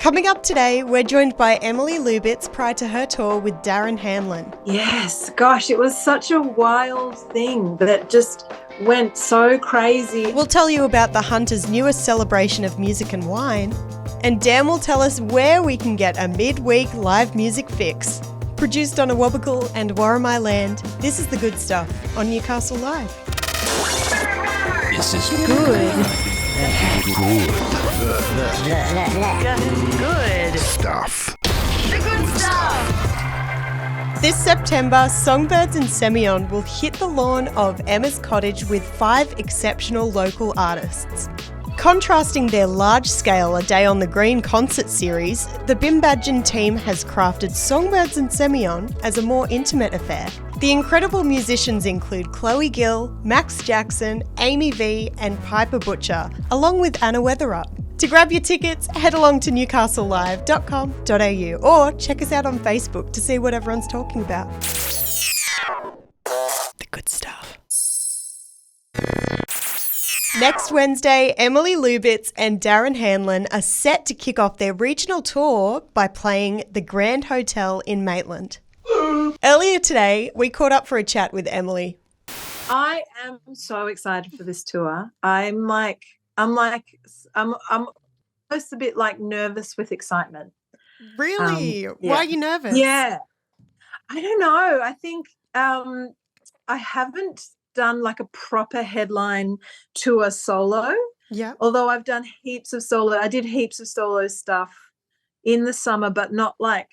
Coming up today, we're joined by Emily Lubitz prior to her tour with Darren Hanlen. Yes, gosh, it was such a wild thing that just went so crazy. We'll tell you about the Hunter's newest celebration of music and wine. And Dan will tell us where we can get a midweek live music fix. Produced on Awabakal and Warramai land, this is The Good Stuff on Newcastle Live. This is Good. good stuff. The good stuff. This September, Songbirds and Semillon will hit the lawn of Emma's Cottage with 5 exceptional local artists. Contrasting their large-scale A Day on the Green concert series, the Bimbadgen team has crafted Songbirds and Semillon as a more intimate affair. The incredible musicians include Chloe Gill, Max Jackson, Amy V and Piper Butcher, along with Anna Weatherup. To grab your tickets, head along to newcastlelive.com.au or check us out on Facebook to see what everyone's talking about. The good stuff. Next Wednesday, Emily Lubitz and Darren Hanlen are set to kick off their regional tour by playing the Grand Hotel in Maitland. Earlier today, we caught up for a chat with Emily. I am so excited for this tour. I'm almost a bit like nervous with excitement. Really? Yeah. Why are you nervous? Yeah. I don't know. I think I haven't done like a proper headline tour solo. Yeah. Although I've done heaps of solo. I did heaps of solo stuff in the summer, but not like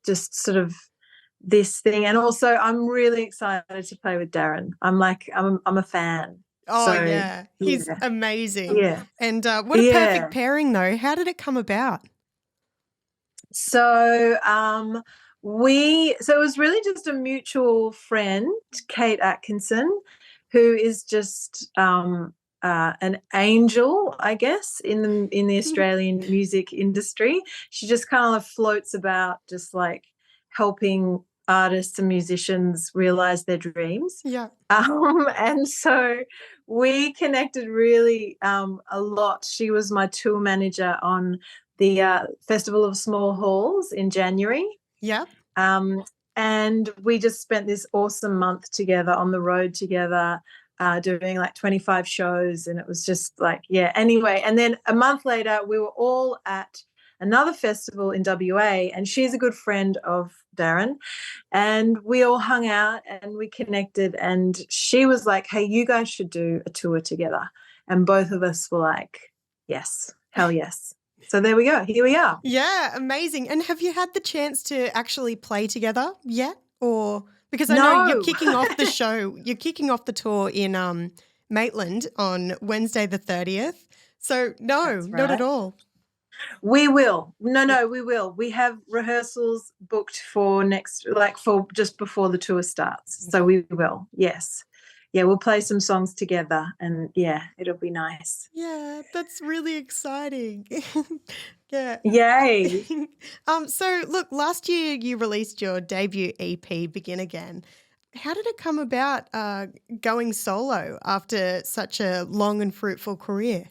just sort of this thing. And also I'm really excited to play with Darren. I'm a fan. Oh, So, yeah. He's amazing. Yeah. And what a perfect pairing, though. How did it come about? So it was really just a mutual friend, Kate Atkinson, who is just an angel, I guess, in the Australian music industry. She just kind of floats about just like helping artists and musicians realize their dreams. Yeah. And so we connected really a lot. She was my tour manager on the Festival of Small Halls in January. Yeah. And we just spent this awesome month together on the road together, doing like 25 shows. And it was just like, anyway. And then a month later, we were all at another festival in WA, and she's a good friend of Darren. And we all hung out and we connected. And she was like, hey, you guys should do a tour together. And both of us were like, yes, hell yes. So there we go. Here we are. Yeah, amazing. And have you had the chance to actually play together yet? Or because I know you're kicking off the show, you're kicking off the tour in Maitland on Wednesday the 30th. So no, That's right. Not at all. We will. No, we will. We have rehearsals booked for for just before the tour starts. So we will. Yes. Yeah, we'll play some songs together and it'll be nice. Yeah, that's really exciting. Yeah. Yay. So look, last year you released your debut EP, Begin Again. How did it come about going solo after such a long and fruitful career?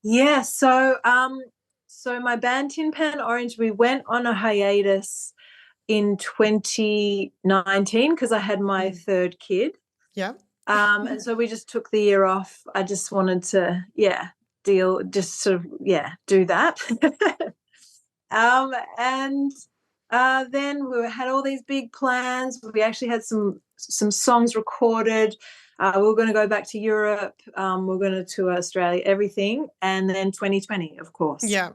Yeah, so my band Tin Pan Orange, we went on a hiatus in 2019 because I had my third kid. Yeah. And so we just took the year off. I just wanted to, do that. And then we had all these big plans. We actually had some songs recorded. We were going to go back to Europe. We we're going to tour Australia, everything. And then 2020, of course. Yeah.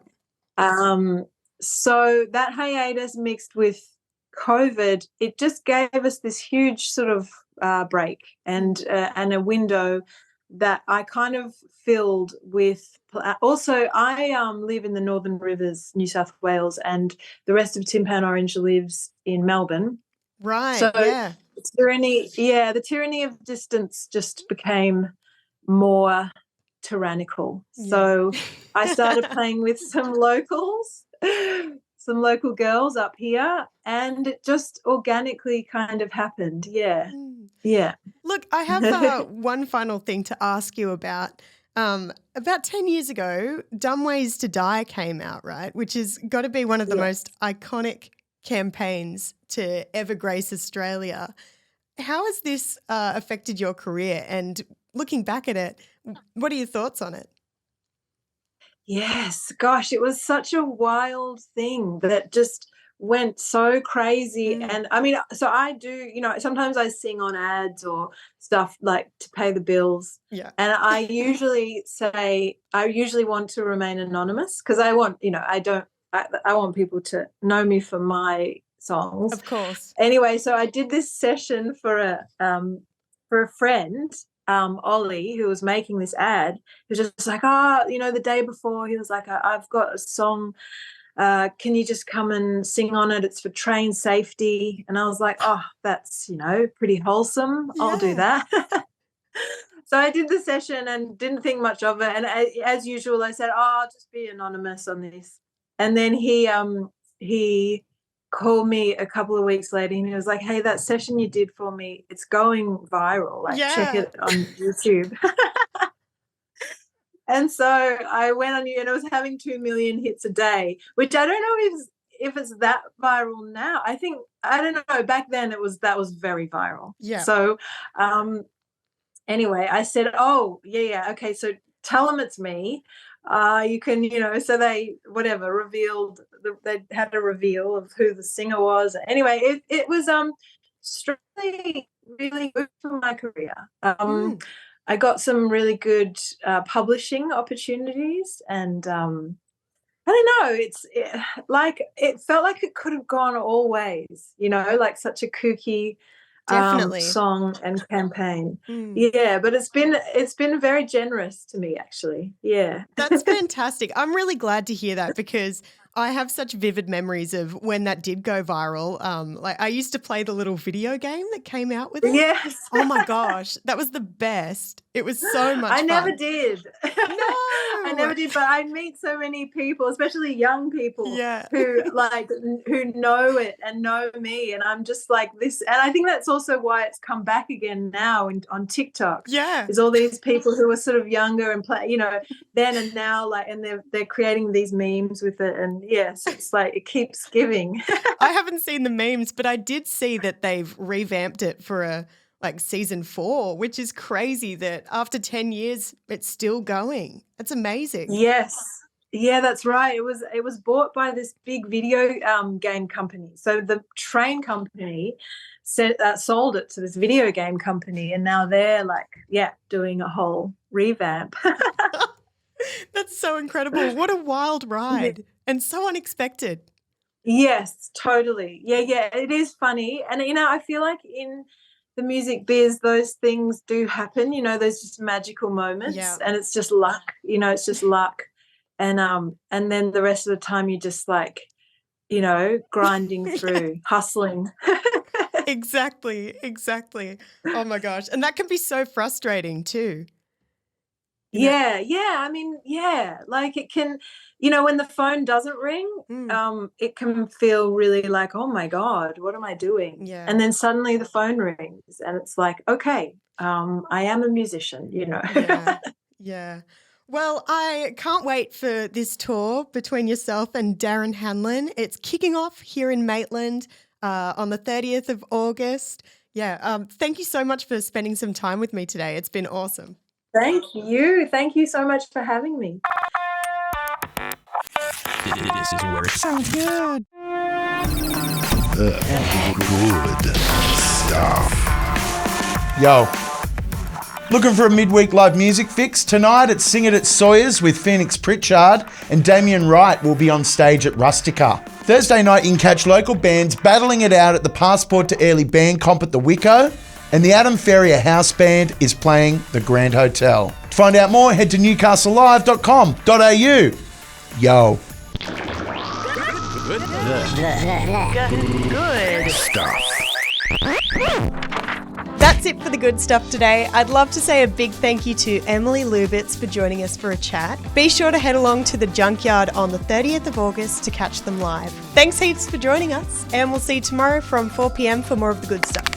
So that hiatus mixed with COVID, it just gave us this huge sort of break and a window that I kind of filled with. Also, I live in the Northern Rivers, New South Wales, and the rest of Tin Pan Orange lives in Melbourne. Right. So yeah. the tyranny of distance just became more tyrannical. Yeah. So I started playing with some locals, some local girls up here, and it just organically kind of happened. Yeah. Yeah. Look, I have one final thing to ask you about. About 10 years ago, Dumb Ways to Die came out, right? Which has got to be one of the most iconic campaigns to ever grace Australia. How has this affected your career? And looking back at it, what are your thoughts on it? Yes, gosh, it was such a wild thing that just went so crazy. And I mean, so I do, sometimes I sing on ads or stuff like to pay the bills. Yeah. And I usually want to remain anonymous because I want, I want people to know me for my songs. Of course. Anyway, so I did this session for a friend, Ollie, who was making this ad. He was just like, the day before, he was like, I've got a song. Can you just come and sing on it? It's for train safety. And I was like, oh, that's, pretty wholesome. I'll do that. So I did the session and didn't think much of it. And as usual, I said, I'll just be anonymous on this. And then he called me a couple of weeks later and he was like, hey, that session you did for me, it's going viral. Like, check it on YouTube. And so I went on, and it was having 2 million hits a day, which I don't know if it's that viral now. I don't know. Back then that was very viral. Yeah. So anyway, I said, oh, yeah, okay, so tell them it's me. You can, so they revealed, they had a reveal of who the singer was. Anyway, it was strictly really good for my career. I got some really good publishing opportunities, and I don't know, it felt like it could have gone all ways, like such a kooky song and campaign. Yeah, but it's been very generous to me, actually. Yeah. That's fantastic. I'm really glad to hear that because I have such vivid memories of when that did go viral. Like I used to play the little video game that came out with it. Yes. Oh my gosh, that was the best. It was so much fun. I never did. No. I never did, but I meet so many people, especially young people, who know it and know me, and I'm just like this. And I think that's also why it's come back again now on TikTok. Yeah, there's all these people who are sort of younger and play, then and now, like, and they're creating these memes with it, and yes, it's like it keeps giving. I haven't seen the memes, but I did see that they've revamped it for season 4, which is crazy that after 10 years it's still going. That's amazing. Yes. Yeah, that's right. It was bought by this big video game company. So the train company sold it to this video game company, and now they're doing a whole revamp. That's so incredible. What a wild ride and so unexpected. Yes, totally. Yeah, it is funny. And, I feel like in the music biz, those things do happen, those just magical moments, and it's just luck, it's just luck. And then the rest of the time you're just grinding through, hustling. Exactly. Oh my gosh. And that can be so frustrating too. Yeah. I mean, like it can, when the phone doesn't ring, it can feel really like, oh my God, what am I doing? Yeah. And then suddenly the phone rings and it's like, okay, I am a musician, Yeah. Well, I can't wait for this tour between yourself and Darren Hanlen. It's kicking off here in Maitland on the 30th of August. Yeah. Thank you so much for spending some time with me today. It's been awesome. Thank you. Thank you so much for having me. This is where it sounds good. Good stuff. Yo, looking for a midweek live music fix? Tonight at Sing It at Sawyer's with Phoenix Pritchard and Damien Wright will be on stage at Rustica. Thursday night you can catch local bands battling it out at the Passport to Airlie Band Comp at the Wicco, and the Adam Ferrier House Band is playing the Grand Hotel. To find out more, head to newcastlelive.com.au. Yo. Good stuff. That's it for the good stuff today. I'd love to say a big thank you to Emily Lubitz for joining us for a chat. Be sure to head along to the Junkyard on the 30th of August to catch them live. Thanks heaps for joining us, and we'll see you tomorrow from 4 p.m. for more of the good stuff.